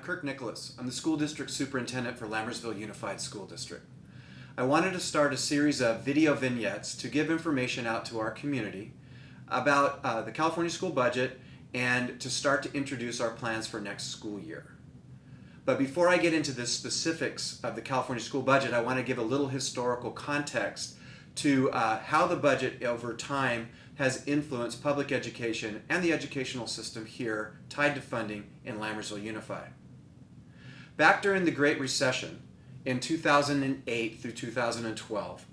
Kirk Nicholas. I'm the School District Superintendent for Lambersville Unified School District. I wanted to start a series of video vignettes to give information out to our community about the California school budget and to start to introduce our plans for next school year. But before I get into the specifics of the California school budget, I want to give a little historical context to how the budget over time has influenced public education and the educational system here tied to funding in Lambersville Unified. Back during the Great Recession in 2008 through 2012,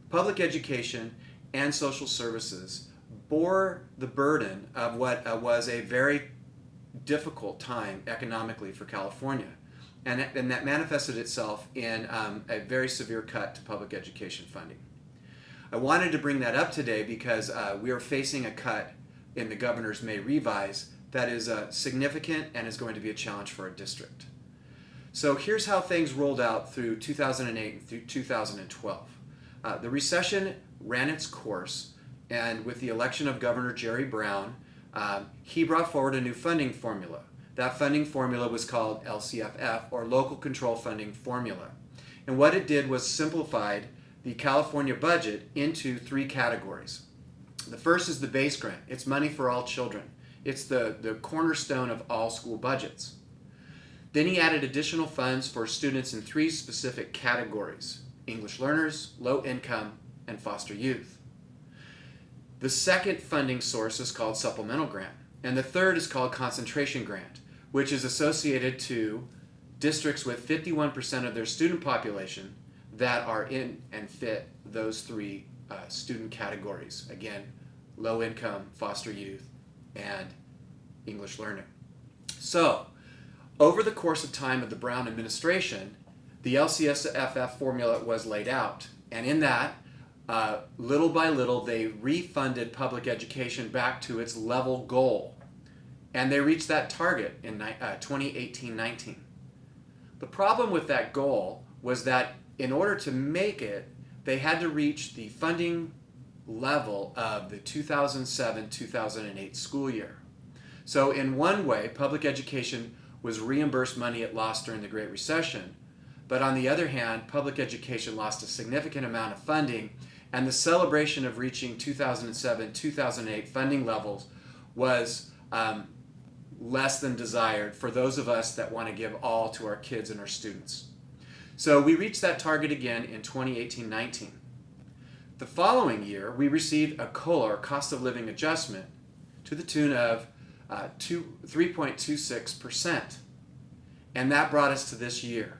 public education and social services bore the burden of what was a very difficult time economically for California. And that manifested itself in a very severe cut to public education funding. I wanted to bring that up today because we are facing a cut in the governor's May revise that is significant and is going to be a challenge for our district. So here's how things rolled out through 2008 through 2012. The recession ran its course, and with the election of Governor Jerry Brown, he brought forward a new funding formula. That funding formula was called LCFF, or Local Control Funding Formula. And what it did was simplified the California budget into three categories. The first is the base grant. It's money for all children. It's the cornerstone of all school budgets. Then he added additional funds for students in three specific categories: English learners, low income, and foster youth. The second funding source is called supplemental grant. And the third is called concentration grant, which is associated to districts with 51% of their student population that are in and fit those three student categories. Again, low income, foster youth, and English learner. So, over the course of time of the Brown administration, the LCSFF formula was laid out. And in that, little by little, they refunded public education back to its level goal. And they reached that target in 2018-19. The problem with that goal was that in order to make it, they had to reach the funding level of the 2007-2008 school year. So in one way, public education was reimbursed money it lost during the Great Recession. But on the other hand, public education lost a significant amount of funding, and the celebration of reaching 2007-2008 funding levels was less than desired for those of us that want to give all to our kids and our students. So we reached that target again in 2018-19. The following year, we received a COLA, or cost of living adjustment, to the tune of 3.26%. And that brought us to this year.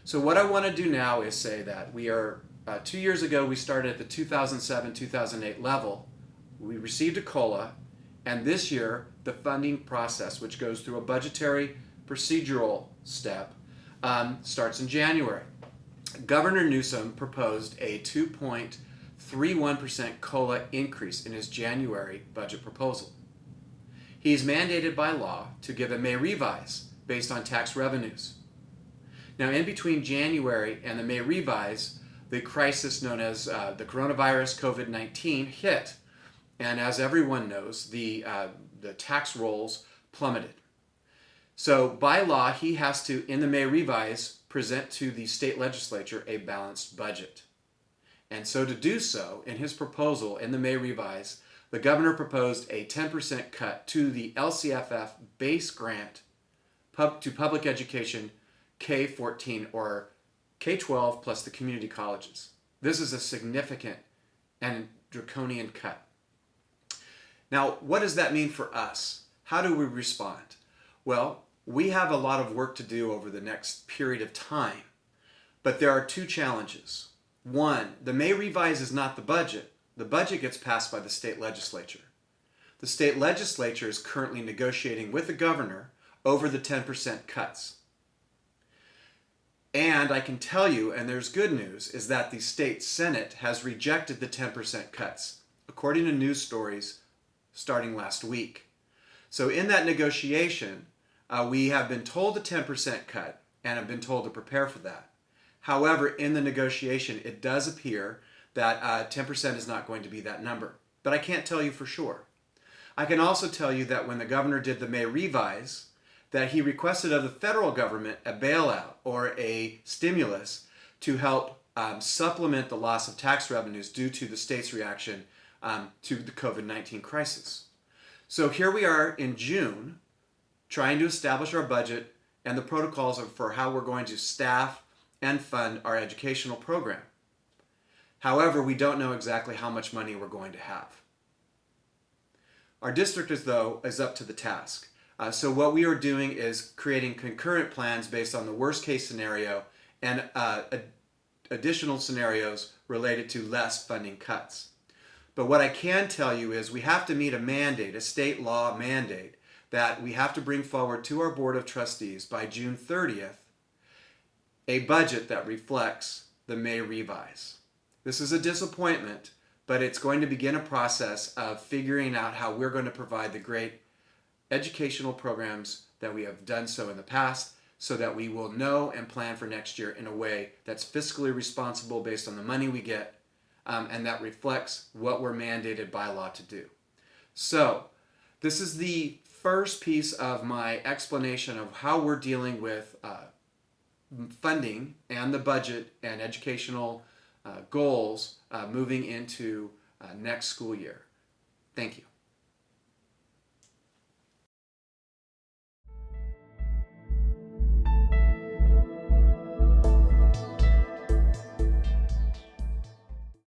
So what I want to do now is say that we are, 2 years ago, we started at the 2007-2008 level. We received a COLA, and this year, the funding process, which goes through a budgetary procedural step, starts in January. Governor Newsom proposed a 2.31% COLA increase in his January budget proposal. He's mandated by law to give a May revise based on tax revenues. Now, in between January and the May revise, the crisis known as the coronavirus COVID-19 hit. And as everyone knows, the tax rolls plummeted. So by law, he has to, in the May revise, present to the state legislature a balanced budget. And so to do so, in his proposal in the May revise, the governor proposed a 10% cut to the LCFF base grant to public education K-14, or K-12 plus the community colleges. This is a significant and draconian cut. Now, what does that mean for us? How do we respond? Well, we have a lot of work to do over the next period of time, but there are two challenges. One, the May revise is not the budget. The budget gets passed by the state legislature. The state legislature is currently negotiating with the governor over the 10% cuts. And I can tell you, and there's good news, is that the state Senate has rejected the 10% cuts, according to news stories starting last week. So in that negotiation, we have been told a 10% cut and have been told to prepare for that. However, in the negotiation, it does appear that 10% is not going to be that number. But I can't tell you for sure. I can also tell you that when the governor did the May revise, that he requested of the federal government a bailout or a stimulus to help supplement the loss of tax revenues due to the state's reaction to the COVID-19 crisis. So here we are in June, trying to establish our budget and the protocols for how we're going to staff and fund our educational program. However, we don't know exactly how much money we're going to have. Our district is up to the task. So what we are doing is creating concurrent plans based on the worst case scenario and additional scenarios related to less funding cuts. But what I can tell you is we have to meet a mandate, a state law mandate, that we have to bring forward to our Board of Trustees by June 30th a budget that reflects the May revise. This is a disappointment, but it's going to begin a process of figuring out how we're going to provide the great educational programs that we have done so in the past, so that we will know and plan for next year in a way that's fiscally responsible based on the money we get, and that reflects what we're mandated by law to do. So this is the first piece of my explanation of how we're dealing with funding and the budget and educational goals moving into next school year. Thank you.